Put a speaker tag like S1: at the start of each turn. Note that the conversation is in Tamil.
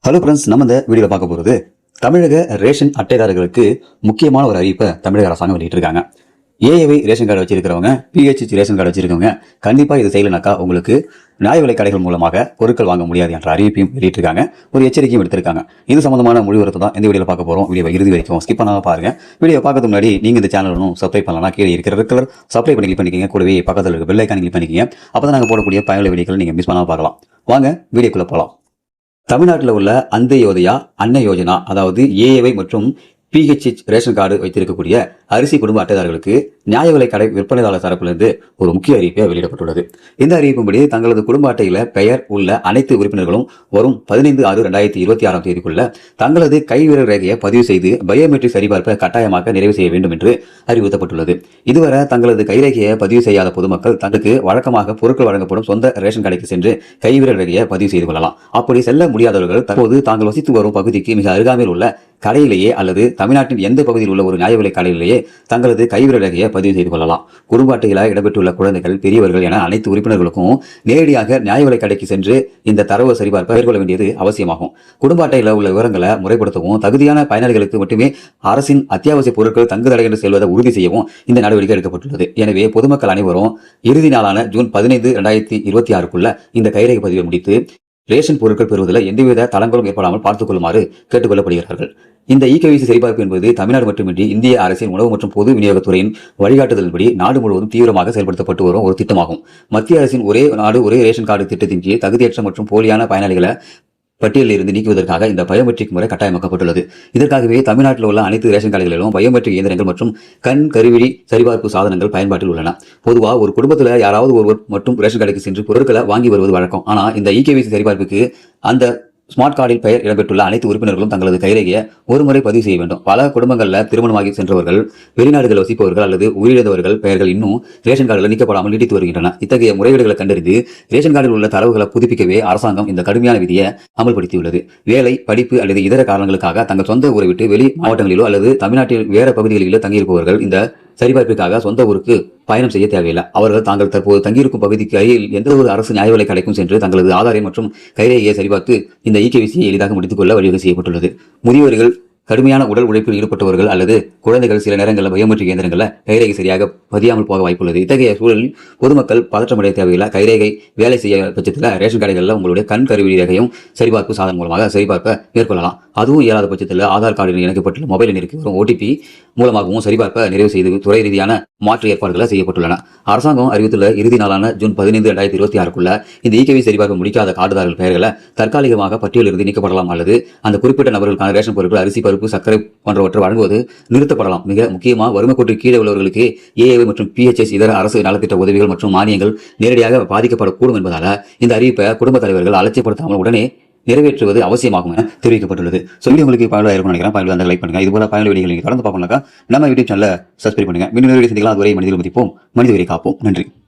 S1: ஹலோ ஃப்ரெண்ட்ஸ், நம்ம இந்த வீடியோவில் பார்க்க போகிறது தமிழக ரேஷன் அட்டைதாரர்களுக்கு முக்கியமான ஒரு அறிவிப்பை தமிழக அரசாங்கம் வெளியிட்டிருக்காங்க. ஏஏவை ரேஷன் கார்டு வச்சிருக்கிறவங்க, பிஹெச் ரேஷன் கார்டு வச்சிருக்கவங்க கண்டிப்பாக இது செய்யலைனாக்கா உங்களுக்கு நியாய விலை கடைகள் மூலமாக பொருட்கள் வாங்க முடியாது என்ற அறிவிப்பையும் வெளியிட்டிருக்காங்க. ஒரு எச்சரிக்கையும் எடுத்திருக்காங்க. இது சம்பந்தமான மொழிபெயர்ப்பு தான் இந்த வீடியோவில் பார்க்க போகிறோம். வீடியோ இறுதி வரைக்கும் ஸ்கிப் பண்ணாம பாருங்க. வீடியோ பார்க்கறதுக்கு முன்னாடி நீங்கள் இந்த சேனலும் சப்ஸ்கிரைப் பண்ணலாம். கீழே இருக்கிற ரெக்கலர் சப்ஸ்கிரைப் பண்ணி கிளிக் பண்ணிக்கங்க. கூடவே பக்கத்தில் இருக்க பெல் ஐக்கான் கிளிக் பண்ணிக்கங்க. அப்போ தான் நாங்கள் போடக்கூடிய பயனுள்ள வீடியோக்கள் நீங்கள் மிஸ் பண்ணாமல் பார்க்கலாம். வாங்க வீடியோக்குள்ளே போகலாம். தமிழ்நாட்டில் உள்ள அந்தியோதயா, அன்ன யோஜனா, அதாவது ஏஏவை மற்றும் பிஹெச் ரேஷன் கார்டு வைத்திருக்கக்கூடிய அரிசி குடும்ப அட்டைதாரர்களுக்கு நியாய விலை கடை விற்பனையாளர் தரப்பிலிருந்து ஒரு முக்கிய அறிவிப்பை வெளியிடப்பட்டுள்ளது. இந்த அறிவிப்பும்படி தங்களது குடும்ப அட்டையில பெயர் உள்ள அனைத்து உறுப்பினர்களும் வரும் 15/6/2026 தங்களது கைவிரல் ரேகையை பதிவு செய்து பயோமெட்ரிக் சரிபார்ப்பை கட்டாயமாக நிறைவு செய்ய வேண்டும் என்று அறிவுறுத்தப்பட்டுள்ளது. இதுவரை தங்களது கைரேகையை பதிவு செய்யாத பொதுமக்கள் தங்களுக்கு வழக்கமாக பொருட்கள் வழங்கப்படும் சொந்த ரேஷன் கடைக்கு சென்று கைவிரல் ரேகையை பதிவு செய்து கொள்ளலாம். அப்படி செல்ல முடியாதவர்கள் தற்போது தாங்கள் வசித்து வரும் பகுதிக்கு மிக அருகாமையில் உள்ள கடையிலேயே அல்லது தமிழ்நாட்டின் எந்த பகுதியில் உள்ள ஒரு நியாய விலை கடையிலேயே தங்களது கைவிரல் ரேகையை பதிவு செய்து கொள்ளலாம். குடும்ப அட்டையில் இடம்பெற்றுள்ள குழந்தைகள், பெரியவர்கள் என அனைத்து உறுப்பினர்களுக்கும் நேரடியாக நியாய விலை கடைக்கு சென்று இந்த தரவு சரிபார்ப்பை மேற்கொள்ள வேண்டியது அவசியமாகும். குடும்ப அட்டையில் உள்ள விவரங்களை முறைப்படுத்தவும், தகுதியான பயனாளிகளுக்கு மட்டுமே அரசின் அத்தியாவசிய பொருட்கள் தங்குதடையின்றி செல்வதை உறுதி செய்யவும் இந்த நடவடிக்கை எடுக்கப்பட்டுள்ளது. எனவே பொதுமக்கள் அனைவரும் இறுதி நாளான ஜூன் 15, 2026 இந்த கைரேகை பதிவை முடித்து ரேஷன் பொருட்கள் பெறுவதில் எந்தவித தளங்களும் ஏற்படாமல் பார்த்துக் கொள்ளுமாறு கேட்டுக் கொள்ளப்படுகிறார்கள். இந்த இகேவிசி சரிபார்ப்பு என்பது தமிழ்நாடு மட்டுமின்றி இந்திய அரசின் உணவு மற்றும் பொது விநியோகத்துறையின் வழிகாட்டுதலின்படி நாடு முழுவதும் தீவிரமாக செயல்படுத்தப்பட்டு வரும் ஒரு திட்டமாகும். மத்திய அரசின் ஒரே நாடு ஒரே ரேஷன் கார்டு திட்டத்தின் கீழ் தகுதியற்ற மற்றும் போலியான பயனாளிகளை பட்டியலில் இருந்து நீக்குவதற்காக இந்த பயோமெட்ரிக் முறை கட்டாயமாக்கப்பட்டுள்ளது. இதற்காகவே தமிழ்நாட்டில் உள்ள அனைத்து ரேஷன் கடைகளிலும் பயோமெட்ரிக் இயந்திரங்கள் மற்றும் கண் கருவிழி சரிபார்ப்பு சாதனங்கள் பயன்பாட்டில் உள்ளன. பொதுவாக ஒரு குடும்பத்தில் யாராவது ஒருவர் மட்டும் ரேஷன் கடைக்கு சென்று பொருட்களை வாங்கி வருவது வழக்கம். ஆனால் இந்த இகேவிசி சரிபார்ப்புக்கு அந்த ஸ்மார்ட் கார்டில் பெயர் இடம்பெற்றுள்ள அனைத்து உறுப்பினர்களும் தங்களது கைரேகையை ஒருமுறை பதிவு செய்ய வேண்டும். பல குடும்பங்களில் திருமணமாகி சென்றவர்கள், வெளிநாடுகள் வசிப்பவர்கள் அல்லது உயிரிழந்தவர்கள் பெயர்கள் இன்னும் ரேஷன் கார்டில் நீக்கப்படாமல் நீடித்து வருகின்றன. இத்தகைய முறைகேடுகளை கண்டறிந்து ரேஷன் கார்டில் உள்ள தரவுகளை புதுப்பிக்கவே அரசாங்கம் இந்த கடுமையான விதியை அமல்படுத்தியுள்ளது. வேலை, படிப்பு அல்லது இதர காரணங்களுக்காக தங்கள் சொந்த ஊரை விட்டு வெளி மாவட்டங்களிலோ அல்லது தமிழ்நாட்டில் வேற பகுதிகளிலோ தங்கியிருப்பவர்கள் இந்த சரிபார்ப்பிற்காக சொந்த ஊருக்கு பயணம் செய்ய தேவையில்லை. அவர்கள் தாங்கள் தற்போது தங்கியிருக்கும் பகுதிக்கு அருகில் எந்த ஒரு அரசு நியாய விலை கடைக்கும் சென்று தங்களது ஆதார் எண் மற்றும் கைரேகையை சரிபார்த்து இந்த இகேவிசியை எளிதாக முடித்துக் கொள்ள வழிவகை செய்யப்பட்டுள்ளது. முதியோர்கள், கடுமையான உடல் உழைப்பில் ஈடுபட்டவர்கள் அல்லது குழந்தைகள் சில நேரங்களில் பயோமெட்ரிக் இயந்திரங்களில் கைரேகை சரியாக பதியாமல் போக வாய்ப்புள்ளது. இத்தகைய சூழலில் பொதுமக்கள் பதற்றமடைய தேவையில்லை. கைரேகை வேலை செய்ய பட்சத்தில் ரேஷன் கடைகளில் உங்களுடைய கண் கருவிழி ரேகையும் சரிபார்ப்பு சாதனம் மூலமாக சரிபார்ப்பை மேற்கொள்ளலாம். அதுவும் இயலாத பட்சத்தில் ஆதார் கார்டில் இணைக்கப்பட்டுள்ள மொபைல் எண்ணிற்கு வரும் ஓடிபி மூலமாகவும் சரிபார்ப்பை நிறைவு செய்து துறை ரீதியான மாற்று ஏற்பாடுகள் செய்யப்பட்டுள்ளன. அரசாங்கம் அறிவித்துள்ள இறுதி நாளான ஜூன் 15, 2026 இந்த இகேவிசி சரிபார்ப்பு முடிக்காத கார்டுதாரர்கள் பெயர்களை தற்காலிகமாக பட்டியலிருந்து நீக்கப்படலாம் அல்லது அந்த குறிப்பிட்ட நபர்களுக்கான ரேஷன் பொருட்கள், அரிசி, பருப்பு, சர்க்கரை போன்றவற்றை வழங்குவது நிறுத்தப்படலாம். மிக முக்கியமாக வறுமை கோட்டிற்கு கீழே உள்ளவர்களுக்கு ஏஏவை மற்றும் பிஹெச் இதர அரசு நலத்திட்ட உதவிகள் மற்றும் மானியங்கள் நேரடியாக பாதிக்கப்படக்கூடும் என்பதால் இந்த அறிவிப்பை குடும்ப தலைவர்கள் அலட்சியப்படுத்தாமல் உடனே நிறைவேற்றுவது அவசியமாகும் என தெரிவிக்கப்பட்டுள்ளது. சொல்லி உங்களுக்கு பயனுள்ள இருக்கும் நினைக்கிறேன். பயனுள்ள அந்த லைக் பண்ணுங்க. இதுபோல பயனுள்ள வீடியோகளை நீங்கள் தொடர்ந்து பார்க்கணும்னாக்கா நம்ம யூடியூப் சேனலை சப்ஸ்கிரைப் பண்ணுங்க. மீண்டும் வீடியோ சந்திக்கலாம். அதுவரை மனிதர்கள் மதிப்போம், மனித உயிரை காப்போம். நன்றி.